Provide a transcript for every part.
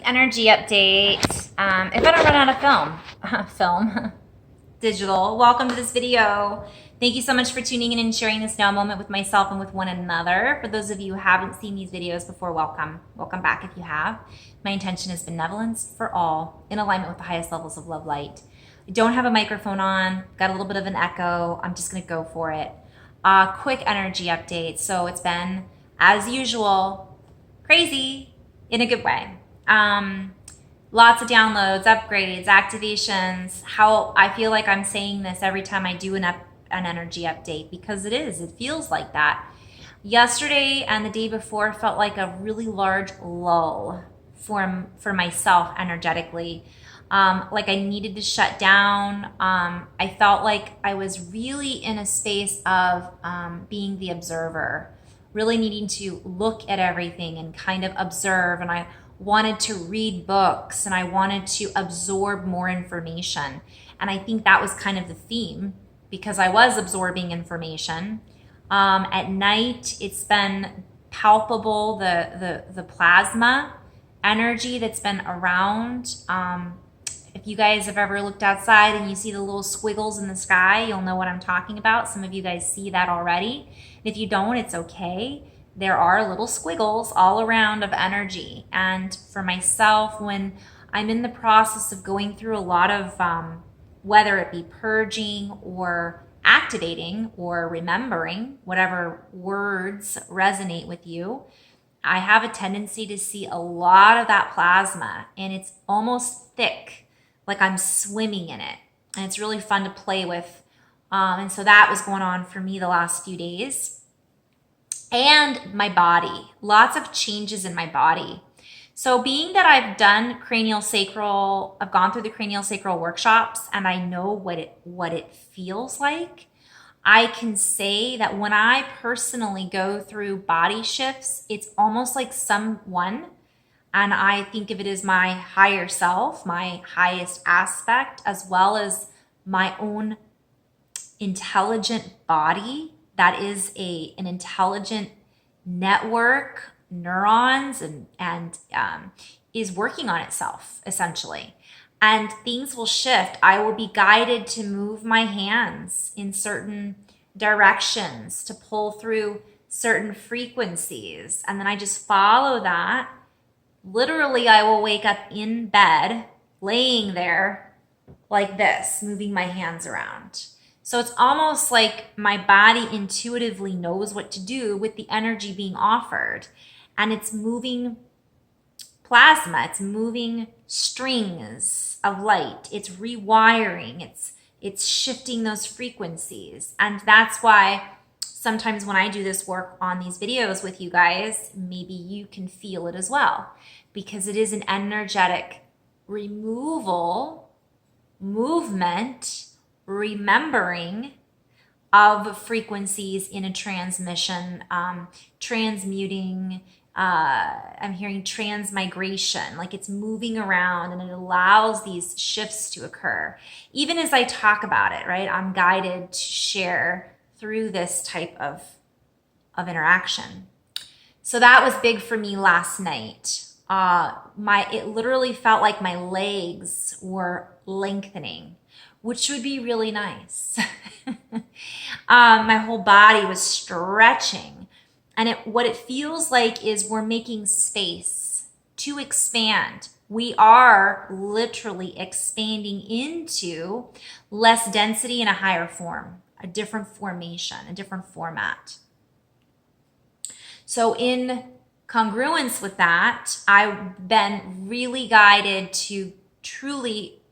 energy update. If I don't run out of film, digital, welcome to this video. Thank you so much for tuning in and sharing this now moment with myself and with one another. For those of you who haven't seen these videos before, welcome. Welcome back if you have. My intention is benevolence for all, in alignment with the highest levels of love light. I don't have a microphone on, got a little bit of an echo. I'm just gonna go for it. Quick energy update. So it's been, as usual, crazy in a good way. Lots of downloads, upgrades, activations. How I feel like I'm saying this every time I do an energy update, because it feels like that. Yesterday and the day before felt like a really large lull for myself energetically. Like I needed to shut down. I felt like I was really in a space of being the observer, really needing to look at everything and kind of observe. And I wanted to read books and I wanted to absorb more information. And I think that was kind of the theme, because I was absorbing information. At night, it's been palpable, the plasma energy that's been around. If you guys have ever looked outside and you see the little squiggles in the sky, you'll know what I'm talking about. Some of you guys see that already. And if you don't, it's okay. There are little squiggles all around of energy. And for myself, when I'm in the process of going through a lot of, whether it be purging or activating or remembering, whatever words resonate with you, I have a tendency to see a lot of that plasma, and it's almost thick, like I'm swimming in it. And it's really fun to play with. And so that was going on for me the last few days. And my body, lots of changes in my body. So being that I've done cranial sacral, I've gone through the cranial sacral workshops and I know what it feels like, I can say that when I personally go through body shifts, it's almost like someone, and I think of it as my higher self, my highest aspect, as well as my own intelligent body that is an intelligent network, neurons, and is working on itself, essentially. And things will shift. I will be guided to move my hands in certain directions, to pull through certain frequencies. And then I just follow that. Literally, I will wake up in bed, laying there like this, moving my hands around. So it's almost like my body intuitively knows what to do with the energy being offered. And it's moving plasma, it's moving strings of light, it's rewiring, it's shifting those frequencies. And that's why sometimes when I do this work on these videos with you guys, maybe you can feel it as well, because it is an energetic removal, movement, remembering of frequencies in a transmission, transmuting, I'm hearing transmigration, like it's moving around, and it allows these shifts to occur. Even as I talk about it, right, I'm guided to share through this type of interaction. So that was big for me last night. It literally felt like my legs were lengthening, which would be really nice. My whole body was stretching. And what it feels like is we're making space to expand. We are literally expanding into less density in a higher form, a different formation, a different format. So in congruence with that, I've been really guided to truly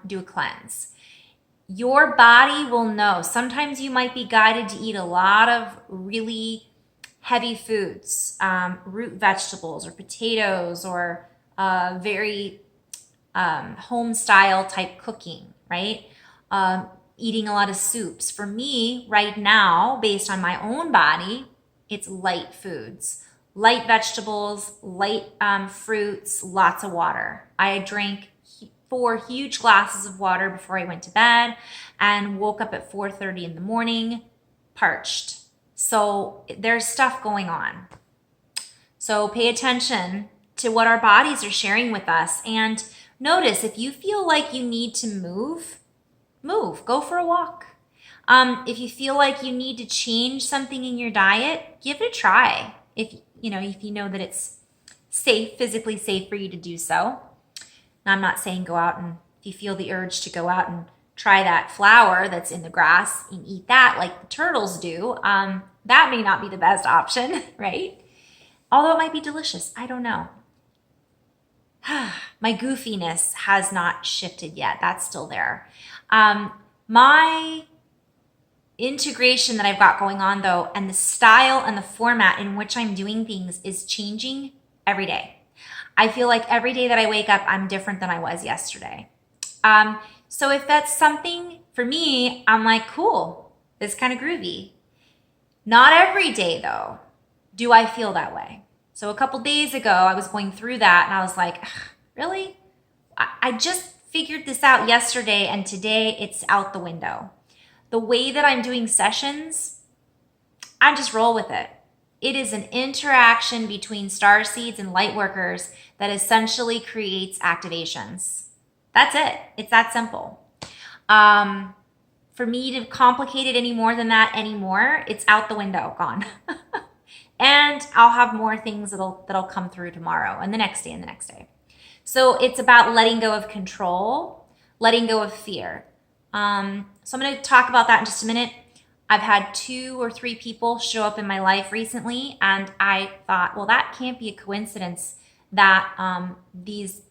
do a cleanse. Your body will know. Sometimes you might be guided to eat a lot of really heavy foods, root vegetables or potatoes, or very home style type cooking, right? Eating a lot of soups. For me right now, based on my own body, it's light foods, light vegetables, light fruits, lots of water. I drank 4 huge glasses of water before I went to bed and woke up at 4:30 in the morning, parched. So there's stuff going on. So pay attention to what our bodies are sharing with us. And notice if you feel like you need to move, go for a walk. If you feel like you need to change something in your diet, give it a try. If you know that it's safe, physically safe for you to do so. Now, I'm not saying go out and if you feel the urge to go out and try that flower that's in the grass and eat that like the turtles do, that may not be the best option, right? Although it might be delicious. I don't know. My goofiness has not shifted yet. That's still there. My integration that I've got going on though, and the style and the format in which I'm doing things is changing every day. I feel like every day that I wake up, I'm different than I was yesterday. So if that's something for me, I'm like, cool, it's kind of groovy. Not every day though, do I feel that way. So a couple days ago, I was going through that and I was like, really? I just figured this out yesterday and today it's out the window. The way that I'm doing sessions, I just roll with it. It is an interaction between starseeds and light workers that essentially creates activations. That's it. It's that simple. For me to complicate it any more than that anymore, it's out the window, gone. And I'll have more things that'll come through tomorrow and the next day and the next day. So it's about letting go of control, letting go of fear. So I'm going to talk about that in just a minute. I've had 2 or 3 people show up in my life recently, and I thought, well, that can't be a coincidence that these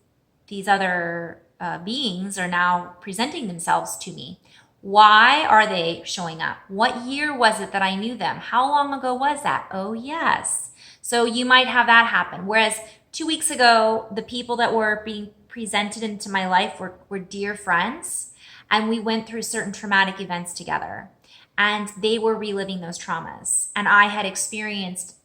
other beings are now presenting themselves to me. Why are they showing up? What year was it that I knew them? How long ago was that? Oh, yes. So you might have that happen. Whereas 2 weeks ago, the people that were being presented into my life were dear friends, and we went through certain traumatic events together. And they were reliving those traumas. And I had experienced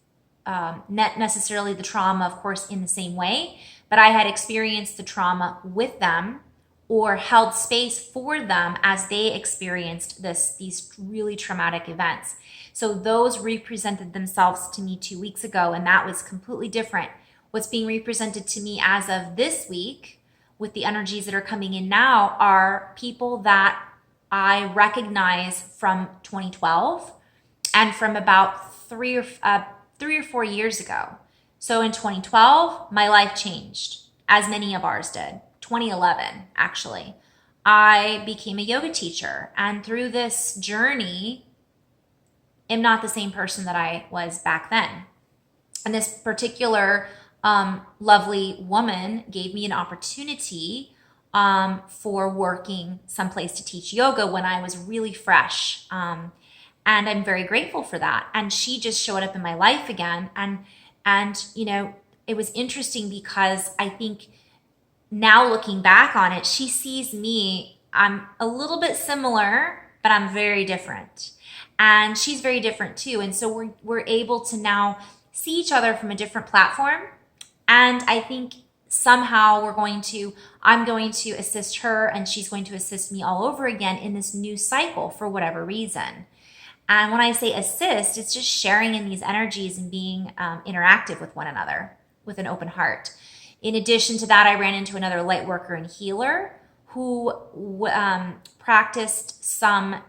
not necessarily the trauma, of course, in the same way, but I had experienced the trauma with them or held space for them as they experienced these really traumatic events. So those represented themselves to me 2 weeks ago, and that was completely different. What's being represented to me as of this week with the energies that are coming in now are people that I recognize from 2012 and from about 3 or 4 years ago. So in 2012, my life changed, as many of ours did. 2011, actually. I became a yoga teacher, and through this journey, am not the same person that I was back then. And this particular lovely woman gave me an opportunity for working someplace to teach yoga when I was really fresh. And I'm very grateful for that. And she just showed up in my life again. And it was interesting because I think now looking back on it, she sees me, I'm a little bit similar, but I'm very different. And she's very different too. And so we're able to now see each other from a different platform. And I think somehow I'm going to assist her and she's going to assist me all over again in this new cycle for whatever reason. And when I say assist, it's just sharing in these energies and being interactive with one another with an open heart. In addition to that, I ran into another light worker and healer who practiced some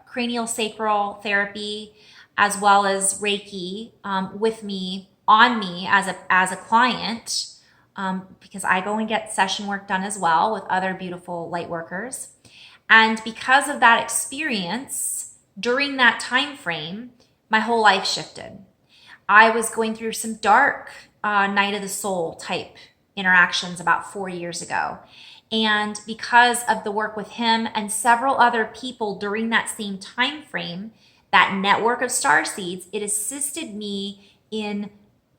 cranial sacral therapy as well as Reiki with me, on me as a client, because I go and get session work done as well with other beautiful light workers. And because of that experience, during that time frame, my whole life shifted. I was going through some dark night of the soul type interactions about 4 years ago. And because of the work with him and several other people during that same time frame, that network of starseeds, it assisted me in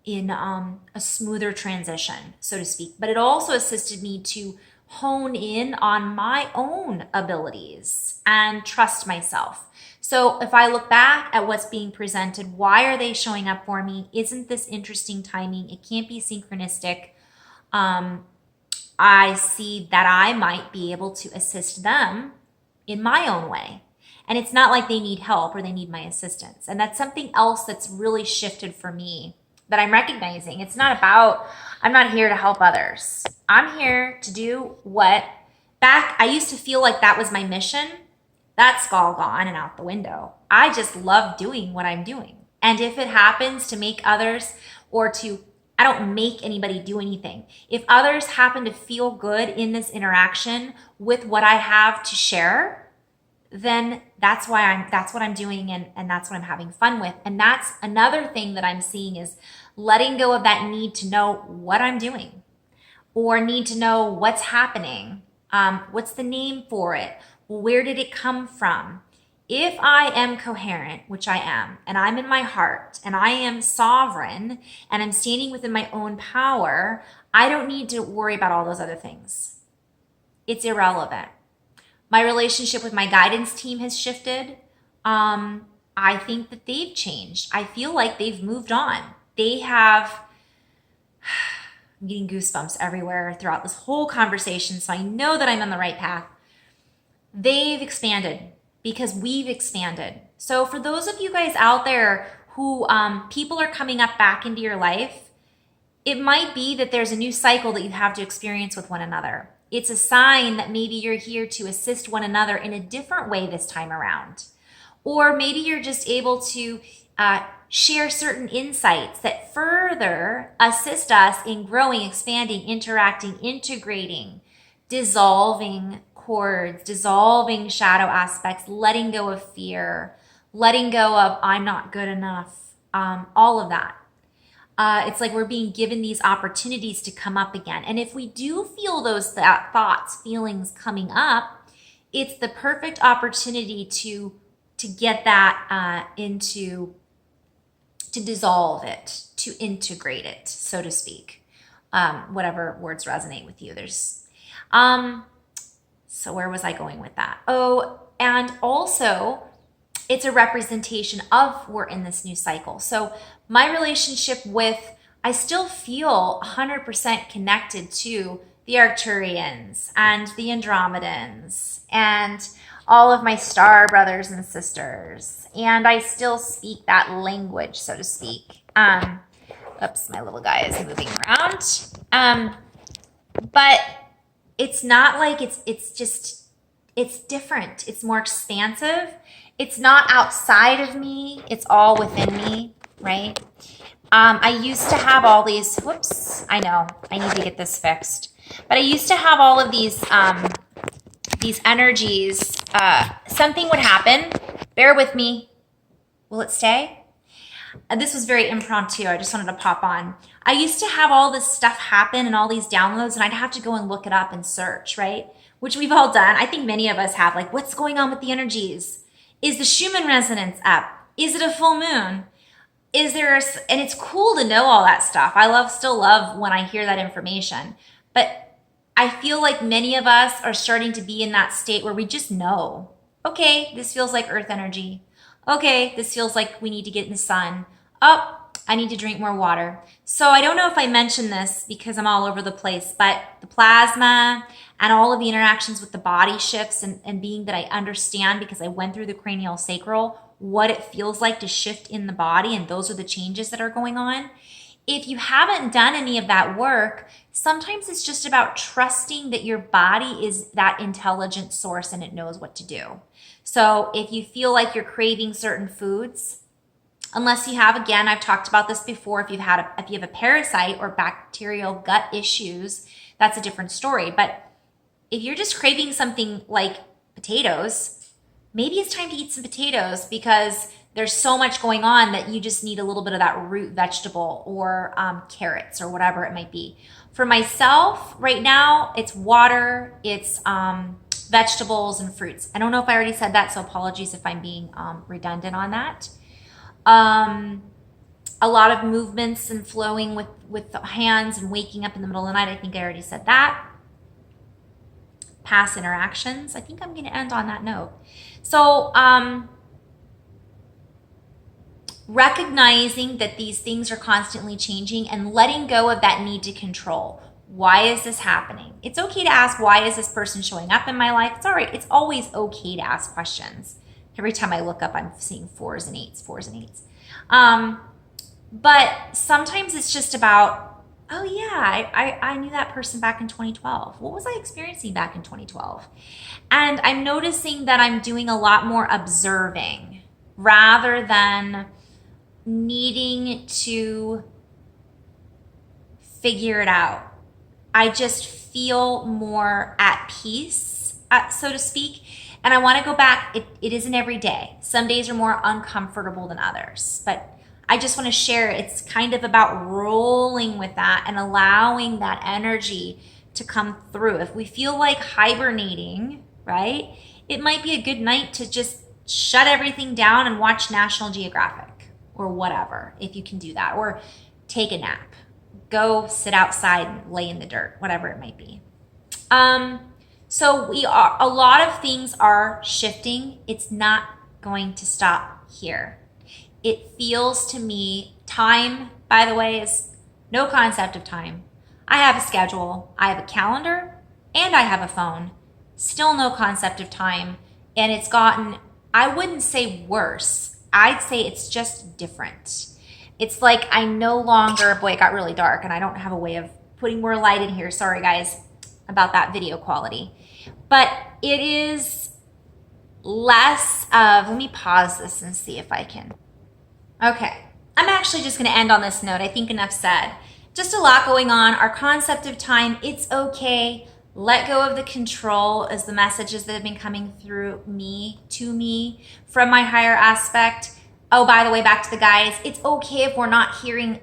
a smoother transition, so to speak. But it also assisted me to hone in on my own abilities and trust myself. So if I look back at what's being presented, why are they showing up for me? Isn't this interesting timing? It can't be synchronistic. I see that I might be able to assist them in my own way. And it's not like they need help or they need my assistance. And that's something else that's really shifted for me that I'm recognizing. It's not about, I'm not here to help others. I'm here to do what, back, I used to feel like that was my mission. That's all gone and out the window. I just love doing what I'm doing. And if it happens to make others or to, I don't make anybody do anything. If others happen to feel good in this interaction with what I have to share, then that's what I'm doing and that's what I'm having fun with. And that's another thing that I'm seeing is letting go of that need to know what I'm doing or need to know what's happening. What's the name for it? Where did it come from? If I am coherent, which I am, and I'm in my heart, and I am sovereign, and I'm standing within my own power, I don't need to worry about all those other things. It's irrelevant. My relationship with my guidance team has shifted. I think that they've changed. I feel like they've moved on. They have, I'm getting goosebumps everywhere throughout this whole conversation, so I know that I'm on the right path. They've expanded because we've expanded. So for those of you guys out there who people are coming up back into your life, it might be that there's a new cycle that you have to experience with one another. It's a sign that maybe you're here to assist one another in a different way this time around. Or maybe you're just able to share certain insights that further assist us in growing, expanding, interacting, integrating, dissolving cords, dissolving shadow aspects, letting go of fear, letting go of I'm not good enough, all of that. It's like we're being given these opportunities to come up again. And if we do feel those thoughts, feelings coming up, it's the perfect opportunity to get that to dissolve it, to integrate it, so to speak. Whatever words resonate with you. So where was I going with that? Oh, and also it's a representation of we're in this new cycle. So my relationship with, I still feel 100% connected to the Arcturians and the Andromedans and all of my star brothers and sisters. And I still speak that language, so to speak. Oops, my little guy is moving around. But it's not like it's different. It's more expansive. It's not outside of me. It's all within me, right? I used to have all these, whoops, I know, I need to get this fixed. But I used to have all of these energies. Something would happen. Bear with me. Will it stay? This was very impromptu. I just wanted to pop on. I used to have all this stuff happen and all these downloads, and I'd have to go and look it up and search, right? Which we've all done. I think many of us have, like, what's going on with the energies? Is the Schumann resonance up? Is it a full moon? And it's cool to know all that stuff. I still love when I hear that information. But I feel like many of us are starting to be in that state where we just know, okay, this feels like earth energy. Okay, this feels like we need to get in the sun. Oh, I need to drink more water. So I don't know if I mentioned this because I'm all over the place, but the plasma and all of the interactions with the body shifts and being that I understand because I went through the cranial sacral, what it feels like to shift in the body, and those are the changes that are going on. If you haven't done any of that work, sometimes it's just about trusting that your body is that intelligent source and it knows what to do. So if you feel like you're craving certain foods, unless you have, again, I've talked about this before, if you have a parasite or bacterial gut issues, that's a different story. But if you're just craving something like potatoes, maybe it's time to eat some potatoes because there's so much going on that you just need a little bit of that root vegetable or carrots or whatever it might be. For myself, right now, it's water, it's vegetables and fruits. I don't know if I already said that, so apologies if I'm being redundant on that. A lot of movements and flowing with the hands and waking up in the middle of the night. I think I already said that. Past interactions. I think I'm going to end on that note. So, recognizing that these things are constantly changing and letting go of that need to control. Why is this happening? It's okay to ask, why is this person showing up in my life? It's all right. It's always okay to ask questions. Every time I look up, I'm seeing 4s and 8s, 4s and 8s. But sometimes it's just about, oh yeah, I knew that person back in 2012. What was I experiencing back in 2012? And I'm noticing that I'm doing a lot more observing rather than needing to figure it out. I just feel more at peace, so to speak. And I want to go back. It isn't every day. Some days are more uncomfortable than others. But I just want to share it's kind of about rolling with that and allowing that energy to come through. If we feel like hibernating, right, it might be a good night to just shut everything down and watch National Geographic or whatever, if you can do that, or take a nap. Go sit outside and lay in the dirt, whatever it might be. So a lot of things are shifting. It's not going to stop here. It feels to me, time, by the way, is no concept of time. I have a schedule, I have a calendar, and I have a phone. Still no concept of time. And it's gotten, I wouldn't say worse. I'd say it's just different. It's like I no longer, boy, it got really dark and I don't have a way of putting more light in here. Sorry guys about that video quality. But it is less of, let me pause this and see if I can. Okay, I'm actually just gonna end on this note. I think enough said. Just a lot going on. Our concept of time, it's okay. Let go of the control is the messages that have been coming through me, to me, from my higher aspect. Oh, by the way, back to the guys, it's okay if we're not hearing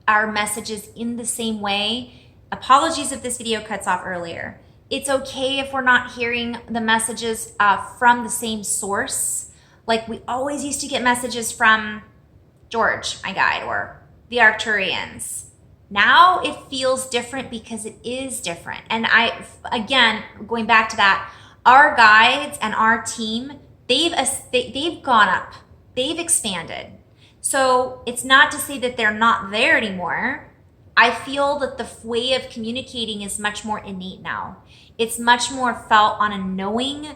our messages in the same way. Apologies if this video cuts off earlier. It's okay if we're not hearing the messages from the same source. Like we always used to get messages from George, my guide, or the Arcturians. Now it feels different because it is different. And again, going back to that, our guides and our team, they've gone up. They've expanded. So it's not to say that they're not there anymore. I feel that the way of communicating is much more innate now. It's much more felt on a knowing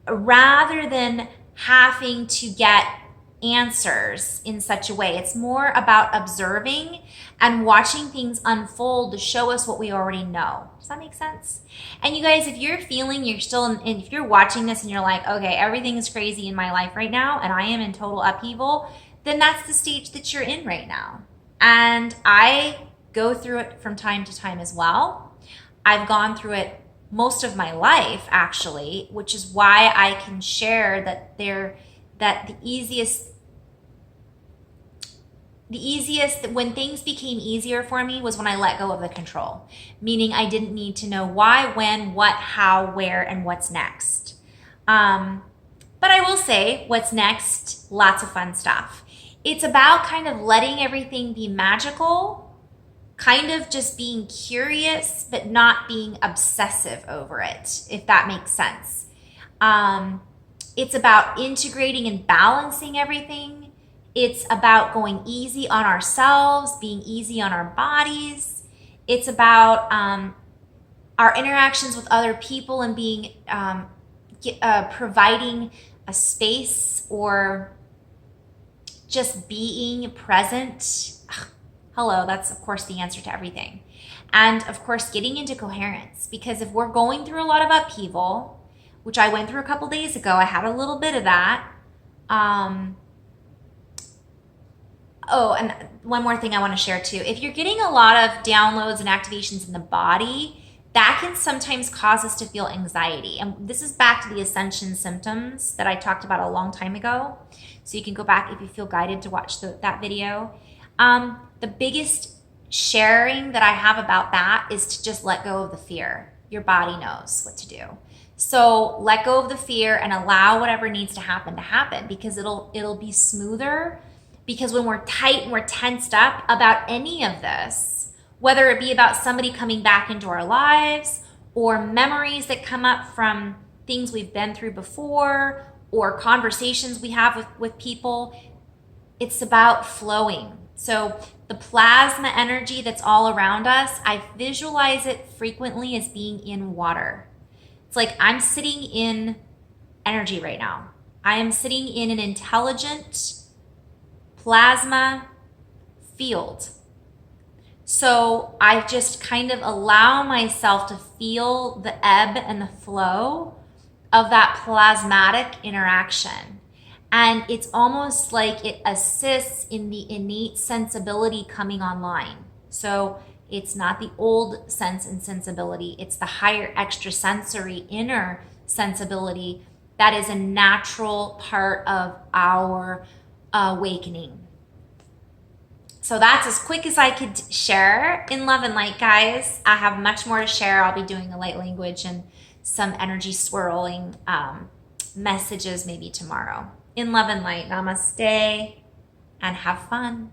rather than having to get answers in such a way. It's more about observing and watching things unfold to show us what we already know. Does that make sense? And you guys, if you're feeling you're still in, and if you're watching this and you're like, okay, everything is crazy in my life right now and I am in total upheaval, then that's the stage that you're in right now. And I go through it from time to time as well. I've gone through it most of my life actually, which is why I can share that the easiest, when things became easier for me was when I let go of the control, meaning I didn't need to know why, when, what, how, where, and what's next. But I will say what's next, lots of fun stuff. It's about kind of letting everything be magical, kind of just being curious, but not being obsessive over it, if that makes sense. It's about integrating and balancing everything. It's about going easy on ourselves, being easy on our bodies. It's about our interactions with other people and being providing a space or just being present. Hello, that's of course the answer to everything. And of course, getting into coherence, because if we're going through a lot of upheaval, which I went through a couple days ago, I had a little bit of that. Oh, and one more thing I want to share too. If you're getting a lot of downloads and activations in the body, that can sometimes cause us to feel anxiety. And this is back to the ascension symptoms that I talked about a long time ago. So you can go back if you feel guided to watch that video. The biggest sharing that I have about that is to just let go of the fear. Your body knows what to do. So let go of the fear and allow whatever needs to happen, because it'll be smoother. Because when we're tight and we're tensed up about any of this, whether it be about somebody coming back into our lives or memories that come up from things we've been through before or conversations we have with people, it's about flowing. So the plasma energy that's all around us, I visualize it frequently as being in water. It's like I'm sitting in energy right now. I am sitting in an intelligent plasma field. So I just kind of allow myself to feel the ebb and the flow of that plasmatic interaction. And it's almost like it assists in the innate sensibility coming online. So it's not the old sense and sensibility, it's the higher extrasensory inner sensibility that is a natural part of our awakening. So that's as quick as I could share in love and light, guys. I have much more to share. I'll be doing a light language and some energy swirling messages maybe tomorrow. In love and light, namaste, and have fun.